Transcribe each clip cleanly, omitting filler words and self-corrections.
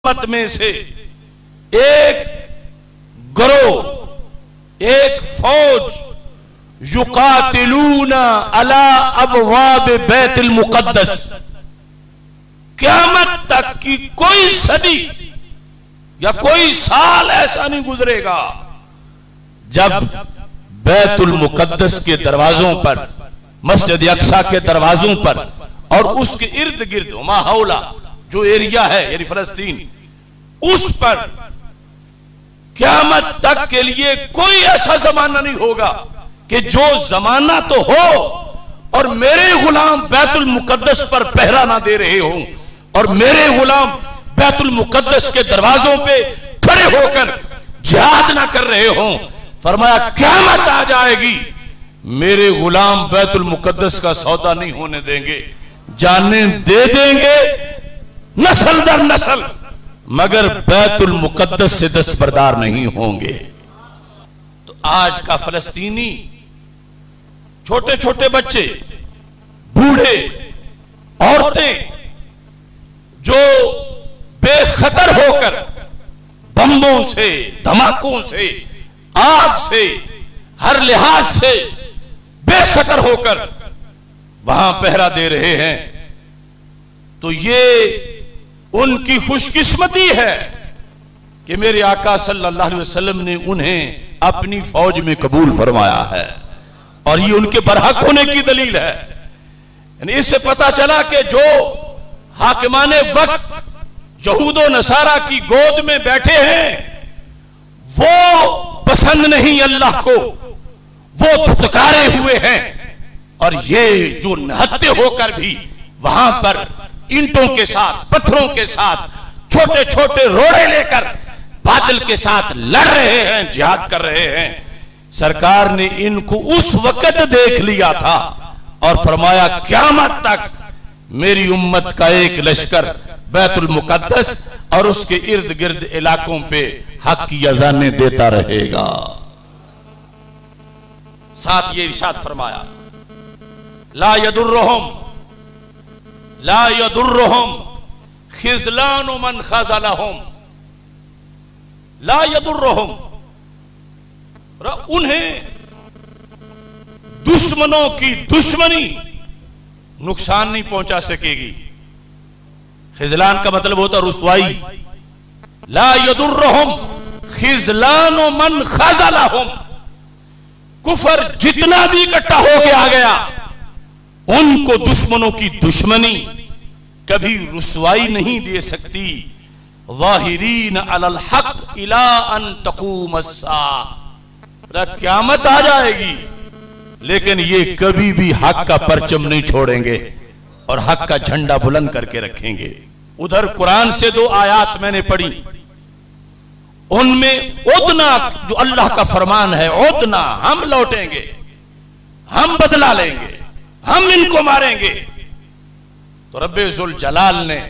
उम्मत में से एक गिरोह, एक फौज युकातिलूना अला अबवाब बैतुल मुक़द्दस, क़यामत तक की कोई सदी या कोई साल ऐसा नहीं गुजरेगा जब बैतुल मुक़द्दस के दरवाजों पर, मस्जिद अक्सा के दरवाजों पर और उसके इर्द गिर्द माहौला जो एरिया है यानी फलस्तीन, उस पर क़यामत तक के लिए कोई ऐसा जमाना नहीं होगा कि जो जमाना तो हो और मेरे गुलाम बैतुल मुक़द्दस पर पहरा ना दे रहे हों और मेरे गुलाम बैतुल मुक़द्दस के दरवाजों पे खड़े होकर जिहाद ना कर रहे हों। फरमाया क़यामत आ जाएगी, मेरे गुलाम बैतुल मुक़द्दस का सौदा नहीं होने देंगे, जानें दे देंगे नस्ल दर नस्ल, मगर बैतुल मुक़द्दस से दस्तबरदार नहीं होंगे। तो आज का फलस्तीनी, छोटे छोटे बच्चे, बूढ़े, औरतें जो बेखतर होकर बम्बों से, धमाकों से, आग से, हर लिहाज से बेखतर होकर वहां पहरा दे रहे हैं, तो ये उनकी खुशकिस्मती है कि मेरे आका सल्लल्लाहु अलैहि वसल्लम ने उन्हें अपनी फौज में कबूल फरमाया है और ये उनके बरहक होने की दलील है। यानी इससे पता चला कि जो हाकिमाने वक्त यहूदो नसारा की गोद में बैठे हैं वो पसंद नहीं अल्लाह को, वो धुतकारे हुए हैं, और ये जो नहत्ते होकर भी वहां पर ईंटों के साथ, पत्थरों के साथ, छोटे छोटे रोड़े लेकर बादल के साथ लड़ रहे हैं, जिहाद कर रहे हैं, सरकार ने इनको उस वक्त देख लिया था और फरमाया क़यामत तक मेरी उम्मत का एक लश्कर बैतुल मुक़द्दस और उसके इर्द गिर्द इलाकों पे हक की अज़ानें देता रहेगा। साथ ये इरशाद फरमाया ला यदुर्रुहुम खिज़लानु मन खज़लहुम, ला यदुर्रुहुम, उन्हें दुश्मनों की दुश्मनी नुकसान नहीं पहुंचा सकेगी। खिज़लान का मतलब होता रुसवाई। ला यदुर्रुहुम खिज़लानु मन खज़लहुम, कुफर जितना भी इकट्ठा होके आ गया, उनको दुश्मनों की दुश्मनी कभी रुसवाई नहीं दे सकती। ज़ाहिरीन अलल हक़ इला अन तक़ूम अस्साअह, क़यामत आ जाएगी लेकिन ये कभी भी हक का परचम नहीं छोड़ेंगे और हक का झंडा बुलंद करके रखेंगे। उधर कुरान से 2 आयात मैंने पढ़ी, उनमें उतना जो अल्लाह का फरमान है, उतना हम लौटेंगे, हम बदला लेंगे, हम इनको मारेंगे। तो रब्बे जुल जलाल ने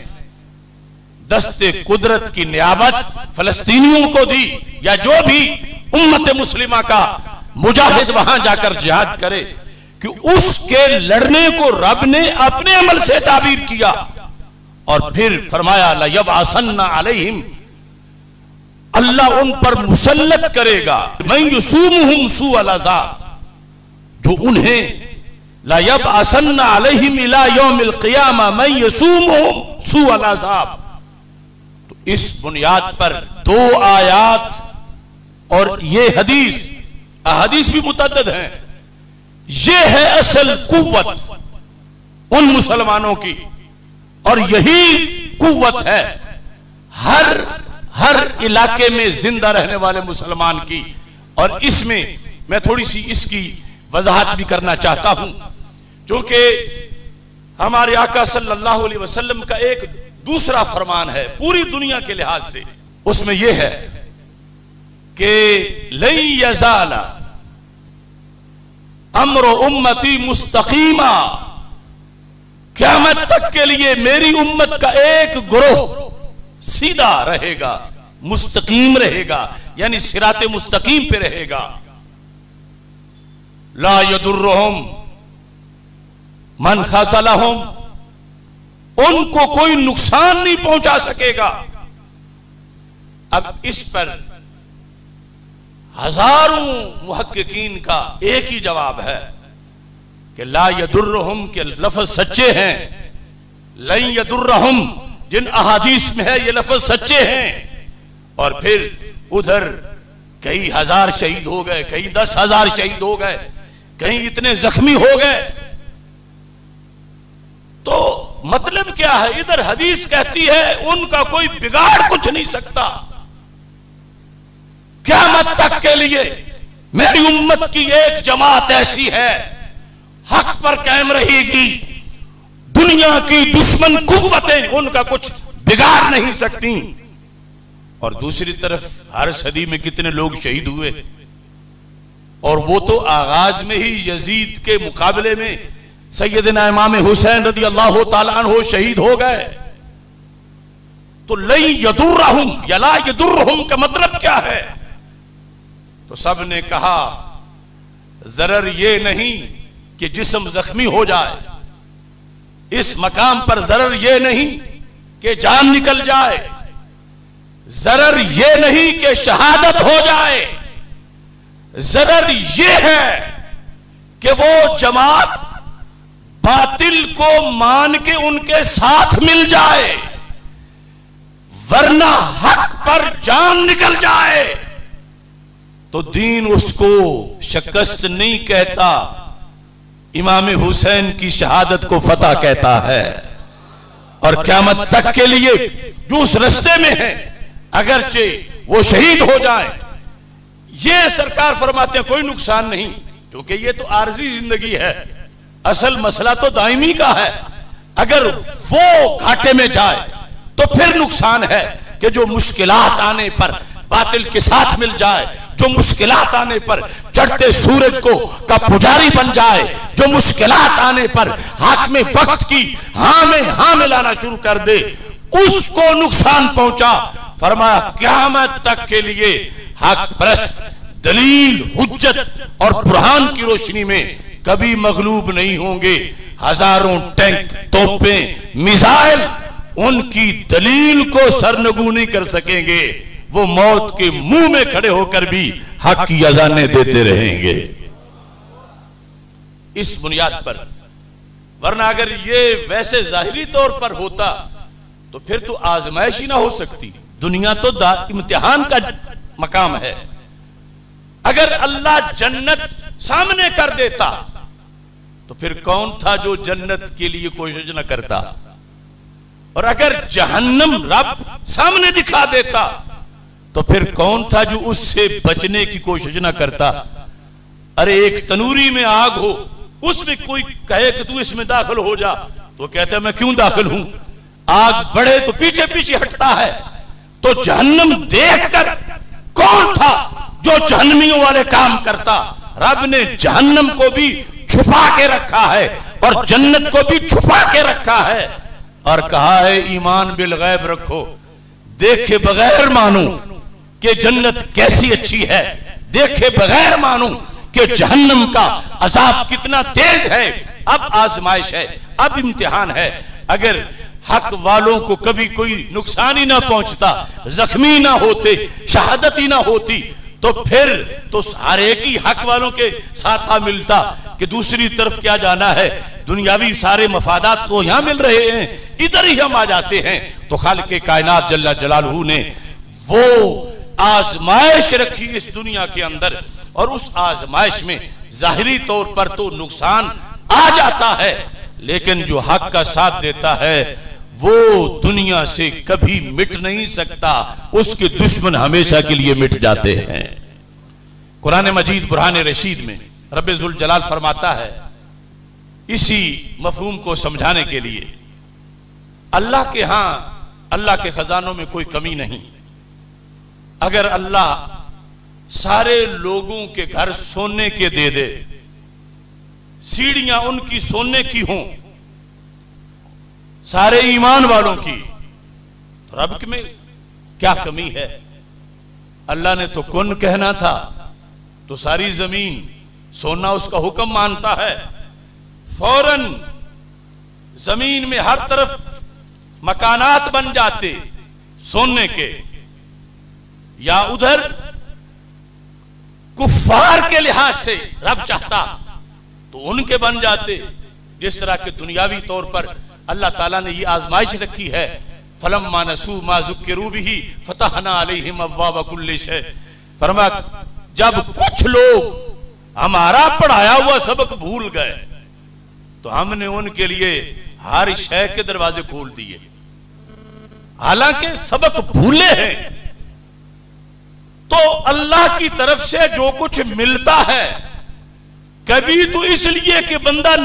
दस्ते कुदरत की नियाबत फलस्तीनियों को दी, या जो भी उम्मत मुस्लिमा का मुजाहिद वहां जाकर जिहाद करे, कि उसके लड़ने को रब ने अपने अमल से ताबीर किया और फिर फरमाया ला यबअसन्ना अलैहिम, अल्लाह उन पर मुसल्लत करेगा मन युसूमुहुम सूअल अज़ाब, जो उन्हें ला यबअसन्ना अलैहिम इला यौमिल क़ियामा मन युसूमुहुम सूअल अज़ाब। तो इस बुनियाद पर 2 आयात और ये हदीस, अहदीस भी मुतअद्दिद हैं, ये है असल कुव्वत उन मुसलमानों की, और यही कुव्वत है हर इलाके में जिंदा रहने वाले मुसलमान की। और इसमें मैं थोड़ी सी इसकी वजाहत भी करना चाहता हूं, क्योंकि हमारे आका सल्लल्लाहु अलैहि वसल्लम का एक दूसरा फरमान है पूरी दुनिया के लिहाज से, उसमें यह है कि लन यज़ाला अम्र उम्मती मुस्तकीमा, क़यामत तक के लिए मेरी उम्मत का एक ग्रोह सीधा रहेगा, मुस्तकीम रहेगा, यानी सिराते मुस्तकीम पे रहेगा। ला यदुर्रुहुम मन खज़लहुम, उनको कोई नुकसान नहीं पहुंचा सकेगा अब इस पर हजारों मुहक्किकीन का एक ही जवाब है कि ला यदुर्रहुम के लफ्ज सच्चे हैं, लन यदुर्रहुम जिन अहादीस में है ये लफ्ज सच्चे हैं। और फिर उधर कई हजार शहीद हो गए, कई 10,000 शहीद हो गए, कहीं इतने जख्मी हो गए। तो मतलब क्या है? इधर हदीस कहती है उनका कोई बिगाड़ कुछ नहीं सकता। क़यामत तक के लिए मेरी उम्मत की एक जमात ऐसी है हक पर कायम रहेगी, दुनिया की दुश्मन कुव्वतें उनका कुछ बिगाड़ नहीं सकती। और दूसरी तरफ हर सदी में कितने लोग शहीद हुए, और वो तो आगाज में ही यजीद के मुकाबले में सैयदना इमाम हुसैन रज़ी अल्लाह ताला अन्हु शहीद हो गए। तो लई यदुर्रहुम या ला यदुर्रहुम का मतलब क्या है? तो सब ने कहा जरर ये नहीं कि जिस्म जख्मी हो जाए, इस मकाम पर जरर ये नहीं कि जान निकल जाए, जरर ये नहीं कि शहादत हो जाए, जरर ये है कि वो जमात बातिल को मान के उनके साथ मिल जाए, वरना हक पर जान निकल जाए तो दीन उसको शिकस्त नहीं कहता, इमाम हुसैन की शहादत को फतह कहता है। और क़यामत तक के लिए जो उस रास्ते में है अगरचे वो शहीद हो जाए, ये सरकार फरमाते हैं कोई नुकसान नहीं, क्योंकि ये तो आरजी जिंदगी है, असल मसला तो दायमी का है। अगर वो घाटे में जाए तो फिर नुकसान है कि जो मुश्किलात आने पर बातिल के साथ मिल जाए, जो मुश्किलात आने पर चढ़ते सूरज को का पुजारी बन जाए, जो मुश्किलात आने पर हाथ में वक्त की हाँ में हाँ मिलाना शुरू कर दे, उसको नुकसान पहुंचा। फरमाया क़यामत तक के लिए हक परस्त दलील हुज्जत और बुरहान की रोशनी में कभी मगलूब नहीं होंगे। हजारों टैंक तोपें मिसाइल उनकी दलील को सरनगू नहीं कर सकेंगे, वो मौत के मुंह में खड़े होकर भी हक की अज़ानें देते रहेंगे इस बुनियाद पर। वरना अगर ये वैसे जाहिरी तौर पर होता तो फिर तो आजमाइश ही ना हो सकती। दुनिया तो इम्तिहान का मकाम है। अगर अल्लाह जन्नत सामने कर देता तो फिर कौन था जो जन्नत के लिए कोशिश न करता, और अगर जहन्नम रब सामने दिखा देता तो फिर कौन था जो उससे बचने की कोशिश ना करता। अरे एक तनूरी में आग हो, उसमें कोई कहे कि तू इसमें दाखिल हो जा, तो कहता है मैं क्यों दाखिल हूं। आग बढ़े तो पीछे पीछे हटता है। तो जहन्नम देखकर कौन था जो जहन्नमियों वाले काम करता। रब ने जहन्नम को भी छुपा के रखा है और जन्नत को भी छुपा के रखा है, और कहा है ईमान बिल गैब रखो, देखे बगैर मानो कि जन्नत कैसी अच्छी है, देखे बगैर मानो कि जहन्नम का अजाब कितना तेज है। अब आजमाइश है, अब इम्तिहान है। अगर हक वालों को कभी कोई नुकसान ही ना पहुंचता, जख्मी ना होते, शहादत ही ना होती, तो फिर तो सारे की हक वालों के साथ आ मिलता कि दूसरी तरफ क्या जाना है, दुनियावी सारे मफादात तो यहां मिल रहे हैं, इधर ही हम आ जाते हैं। तो खालिक कायनात जल्ला जलालहू ने वो आजमाइश रखी इस दुनिया के अंदर, और उस आजमाइश में जाहिरी तौर पर तो नुकसान आ जाता है, लेकिन जो हक का साथ देता है वो दुनिया से कभी मिट नहीं सकता, उसके दुश्मन हमेशा के लिए मिट जाते हैं। कुरान मजीद बुरहान रशीद में रब्बे जुल जलाल फरमाता है इसी मफहूम को समझाने के लिए, अल्लाह के यहां अल्लाह के खजानों में कोई कमी नहीं। अगर अल्लाह सारे लोगों के घर सोने के दे दे, सीढ़ियां उनकी सोने की हों, सारे ईमान वालों की, तो रब में क्या कमी है। अल्लाह ने तो कुन कहना था तो सारी जमीन सोना उसका हुक्म मानता है, फौरन जमीन में हर तरफ मकानात बन जाते सोने के। या उधर कुफ्फार के लिहाज से रब चाहता तो उनके बन जाते। जिस तरह के दुनियावी तौर पर अल्लाह ताला ने ये आजमाइश रखी है, फलम्मा नसू मा ज़ुक्किरू बिही फतहना अलैहिम अब्वाब कुल्लि शै। फरमा जब कुछ लोग हमारा पढ़ाया हुआ सबक भूल गए तो हमने उनके लिए हर शय के दरवाजे खोल दिए। हालांकि सबक भूले हैं तो अल्लाह की तरफ से जो कुछ मिलता है कभी तो इसलिए कि बंदा